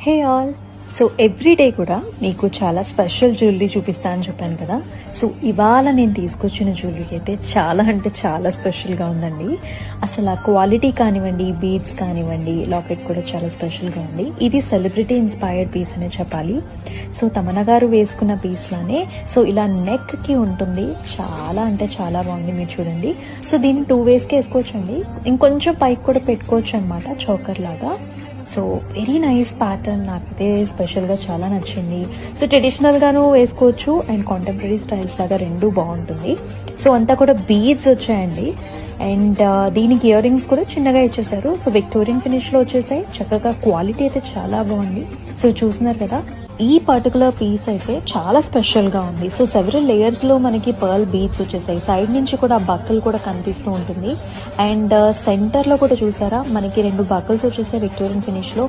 Hey all. So everyday కూడా మీకు చాలా స్పెషల్ జ్యువెలరీ చూపిస్తా అని చెప్పాను కదా. సో ఇవాళ నేను తీసుకొచ్చిన జ్యువెలరీ అయితే చాలా అంటే చాలా స్పెషల్గా ఉందండి. అసలు ఆ క్వాలిటీ కానివ్వండి, బీడ్స్ కానివ్వండి, లాకెట్ కూడా చాలా స్పెషల్గా ఉంది. ఇది సెలబ్రిటీ ఇన్స్పైర్డ్ పీస్ అనే చెప్పాలి. సో తమన్నా గారు వేసుకున్న పీస్ లానే సో ఇలా నెక్కి ఉంటుంది. చాలా అంటే చాలా బాగుంది, మీరు చూడండి. సో దీన్ని 2 వేస్కి వేసుకోవచ్చండి, ఇంకొంచెం పైకి కూడా పెట్టుకోవచ్చు అనమాట, చోకర్ లాగా. సో వెరీ నైస్ ప్యాటర్న్, నాకైతే స్పెషల్గా చాలా నచ్చింది. సో ట్రెడిషనల్గాను వేసుకోవచ్చు అండ్ కాంటెంపరీ స్టైల్స్ లాగా రెండు బాగుంటుంది. సో అంతా కూడా బీడ్స్ వచ్చాయండి. అండ్ దీనికి ఇయర్ రింగ్స్ కూడా చిన్నగా ఇచ్చేసారు. సో విక్టోరియన్ ఫినిష్లో వచ్చేసాయి. చక్కగా క్వాలిటీ అయితే చాలా బాగుంది. సో చూస్తున్నారు కదా, ఈ పర్టికులర్ పీస్ అయితే చాలా స్పెషల్గా ఉంది. సో సెవెరల్ లేయర్స్లో మనకి పర్ల్ బీడ్స్ వచ్చేసాయి. సైడ్ నుంచి కూడా బక్కలు కూడా కనిపిస్తూ ఉంటుంది. అండ్ సెంటర్లో కూడా చూసారా, మనకి 2 బక్కల్స్ వచ్చేసాయి విక్టోరియన్ ఫినిష్లో.